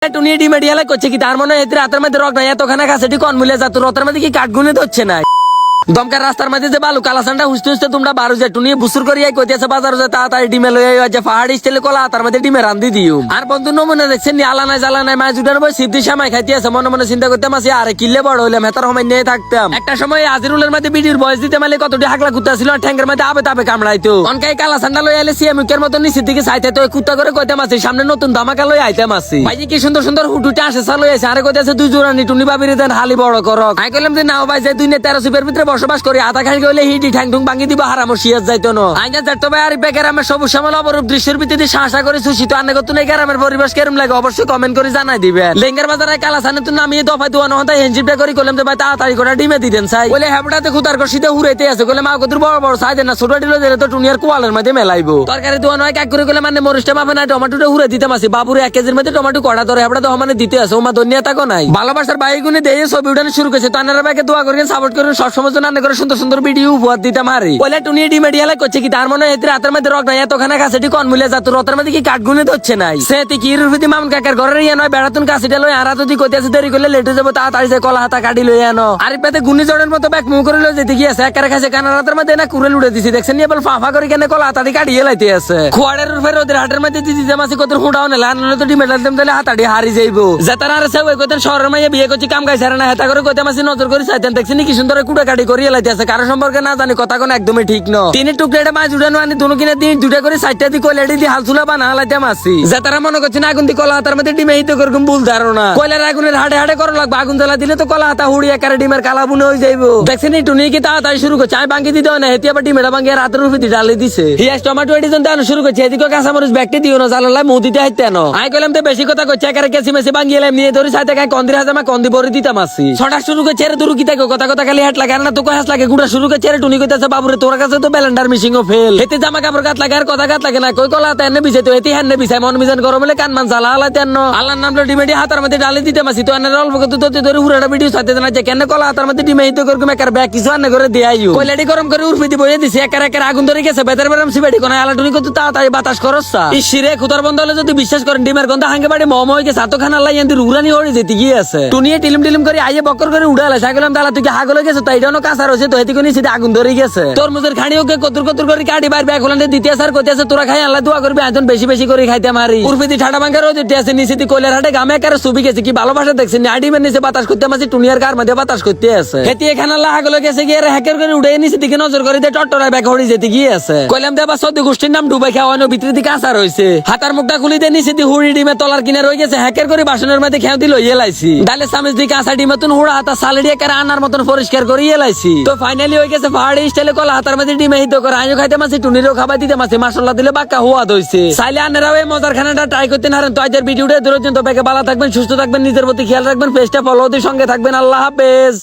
টুনি ডিমেডিয়ালে করছে কি তার মনে হয় রাতের মধ্যে রক নাই এতখানা কাছে কোন মিলে যা তোর রতের মধ্যে কি কাঠ গুনে ধরছে না দমকার রাস্তার মধ্যে যে বালু কালাসানটা হুসতে হুসতে তোমরা বারো যে টুনি বুসুর করিয়া কইতেছে বাজার যে তাড়াতাড়ি ডিমে লইয়া যে পাহাড়ি স্টাইলে কলা তার মধ্যে ডিমে রান্ধি দিও আর বন্ধু নমুনা দেখছেন নি আলা নাই জ্বালা নাই মাছ উঠার বই সিদ্ধি সামাই খাইতে আছে মনে মনে চিন্তা করতে মাসি আরে কিল্লে বড় হইলাম হেতার সময় নিয়ে থাকতাম একটা সময় আজিরুলের মধ্যে বিডির বয়স দিতে মালে কতটি হাকলা কুত্তা ছিল ঠ্যাঙ্গের মধ্যে আবে তাবে কামড়াইতো অনকাই কালাসানটা লই আইলে সিএমুকের মতো নিচের দিকে চাইতে তো কুত্তা করে কইতে মাসি সামনে নতুন ধামাকা লই আইতে মাসি ভাই কি সুন্দর সুন্দর হুটুটে আসে চালু আছে আরে কইতেছে দুই জোড়ানি টুনি বাবিরে দেন হালি বড় করক আই কইলাম যে নাও ভাই যে দুই নে 13 সুপের ভিতরে বসবাস করি আধা গেলে হিডি ঠ্যাং ঠুং ভাঙি দিব হারাম সিয়াজ যাইতো না আইনা যাইতো ভাই আর বেকারামের সবুজ শ্যামল অপরূপ দৃশ্যের ভিত্তিতে শাসা করে সুশি তো আনে কত নাই গ্রামের পরিবেশ কেরম লাগে অবশ্যই কমেন্ট করে জানাই দিবেন লেঙ্গার বাজারে কালাসানে তো নামিয়ে দফায় দুয়ানো হতা হেনজিপটা করে কইলাম যে ভাই তাড়াতাড়ি করে ডিমে দিতেন চাই বলে হেবড়াতে খুদার কষিতে হুরাইতে আছে কইলে মা কত বড় বড় সাইজ না ছোট ডিলো দিলে তো টুনিয়ার কোয়ালের মধ্যে মেলাইবো তরকারি দুয়ানো এক করে কইলে মানে মরিচটা মাপে না টমেটোটা হুরে দিতে মাসি বাবুরে 1 কেজির মধ্যে টমেটো কড়া ধরে হেবড়া তো মানে দিতে আছে ওমা দুনিয়া তাকো নাই ভালোবাসার ভাই গুনে দেয়ে ছবি উঠানো শুরু করেছে তো আনারা ভাইকে দোয়া করেন সাপোর্ট করেন সব সময় জন্য করে সুন্দর সুন্দর ভিডিও উপহার দিতে মারি বলে টুনি ডিমেডিয়ালে করছে কি তার মনে হয় রাতের মধ্যে রক নাই এতখানা কাছে কোন মিলে যা তোর রতের মধ্যে কি কাঠ গুনে ধরছে নাই সেতি কি রুফিদি মামুন কাকার ঘরের ইয়া নয় বেড়াতুন কাছিটা লই আর যদি কইতেছে দেরি করলে লেট হয়ে যাবো তাড়াতাড়ি যে কলা হাতা কাটি লই আনো আর পেতে গুনি জড়ের মতো ব্যাক মুখ করে লই যেতে গিয়েছে একারে খাইছে কানা রাতের মধ্যে না কুড়ে লুড়ে দিছি দেখছেন নি বল ফাফা করে কেন কলা হাতা দি কাটিয়ে লাইতে আছে খোয়াড়ের রুফের ওদের হাটের মধ্যে দিদি জামাসি কত হুডাও না লান তো ডিমেডাল দেম তাহলে হাতাড়ি হারি যাইবো যেতার আর সে ওই কত শহরের মাইয়া বিয়ে করছি কাম গাইছে না হেতা করে কইতে মাসি নজর করে চাইতেন দেখছেন কি সুন্দর কুড়ে কাটি করিয়ে লাইতে আছে কারো সম্পর্কে না জানি কথা কোন একদমই ঠিক ন তিনের টুকরাটা মাছ উঠানো আনি দুনো কিনে দিন দুটা করে চারটা দি কয়লাটি দি হালসুলা বানা লাইতে মাসি যে তারা মনে করছে না আগুন দি কলা হাতার মধ্যে ডিমে হিতে করকুম ভুল ধারণা কয়লার আগুনের হাড়ে হাড়ে করো লাগবে আগুন জ্বালা দিলে তো কলা হাতা হুড়ি একারে ডিমের কালা বুনে হয়ে যাইবো দেখছেন এই টুনি কি তাড়াতাড়ি শুরু করছে আমি ভাঙ্গি দিতে হয় না হেতি আবার ডিমেটা ভাঙ্গিয়ে রাতের উপরে ডালে দিছে হিয়াস টমেটো এটি যখন দেওয়া শুরু করছে এদিকে কাঁচামরিচ ব্যাগটি দিও না জ্বালালাই মুহ দিতে হাইতে ন আই কইলাম তো বেশি কথা করছে একারে কেসি মেসি ভাঙ্গিয়ে এলাম নিয়ে ধরি সাথে গায়ে কন্দির হাতে মা কন্দি ভরে দিতাম আসি ছটা শুরু করছে এর দূর কি থাকে কথা কথা খালি হাট লাগে না তো হাস লাগে গুড়া শুরু করছে এর টুনি কইতাছে বাবুরে তোর কাছে তো ব্যালেন্ডার মিশিং ও ফেল হেতে জামা কাপড় গাত লাগে আর কথা গাত লাগে না কই কলা হাতে এনে বিছে তো হেতি হেনে বিছাই মন মিজান করো বলে কান মান জ্বালা হালাতে ন আল্লাহর নাম লো ডিমেডি হাতার মধ্যে ডালে দিতে মাসি তো এনে অল্প কত তো ধরে হুড়াটা ভিডিও সাথে না যে কেন কলা হাতার মধ্যে ডিমে হিতে করকুম একার ব্যাগ কিছু আনে করে দেয়াইও কয়লাটি গরম করে উর্ফি দি বইয়ে দিছে একার একার আগুন ধরে গেছে বেতার বেরাম সিবেডি কোন আলা টুনি কত তাড়াতাড়ি বাতাস করছসা ইশিরে খুদার বন্ধ হলে যদি বিশ্বাস করেন ডিমের গন্ধ হাঙ্গে বাড়ি মম হয়ে গেছে এত খানা লাই এন্দি উড়ানি হড়ে যেতে গিয়ে আছে টুনিয়ে টিলিম টিলিম করে আইয়ে বক্কর করে উড়ালে সাইকেলাম দালা তুই কি হাগল হয়ে গেছে তাই এটানো কাঁচা রয়েছে তো হেতি কোনি সিধে আগুন ধরে গেছে তরমুজের খাড়ি ওকে কতুর কতুর করে কাটি বাইর ব্যাগ হলান্ডে দিতে আসার কইতেছে তোরা খাই আল্লাহ দোয়া করবি এখন বেশি বেশি করে খাইতে মারি উর্ফিদি ঠাডা ভাঙ্গার ওই দিতে আছে নিচে কইলার হাটে গামে একারে সুবি গেছে কি ভালোবাসা দেখছেন আডিমের নিচে বাতাস করতে মাসি টুনিয়ার গার মধ্যে বাতাস করতে আছে হেতি এখানে আল্লাহ হাগল গেছে গিয়ে হ্যাকের করে উড়ে নিচে দিকে নজর করে দিয়ে টট্টরা ব্যাগ হড়ি যেতে গিয়ে আছে কইলাম দেবা সদ্য গোষ্ঠীর নাম ডুবাই খাওয়ানো ভিতরে দিকে আসা রয়েছে হাতার মুখটা খুলি দিয়ে নিচে দি হুড়ি ডিমে তলার কিনে রয়ে গেছে হ্যাকের করে বাসনের মধ্যে খেয়াও দিল ইয়েলাইছি ডালে সামিজ দিকে আসা ডিমেতুন হুড়া হাতা সালেডি একারে আনার মতন পরিষ্কার করে ইয়েলাইছি তো ফাইনালি হয়ে গেছে পাহাড়ি স্টাইলে কলা হাতার মধ্যে ডিমে হিত করে আইও খাইতে মাসি টুনিরও খাবার দিতে মাসি মাশাআল্লাহ দিলে বাক্কা হুয়া দইছে চাইলে আনারাও এই মজার খানাটা ট্রাই করতে না হারেন তো আজকের ভিডিওটা ধরে তো ব্যাগে ভালো থাকবেন সুস্থ থাকবেন নিজের প্রতি খেয়াল রাখবেন পেজটা ফলো দিয়ে সঙ্গে থাকবেন আল্লাহ হাফেজ।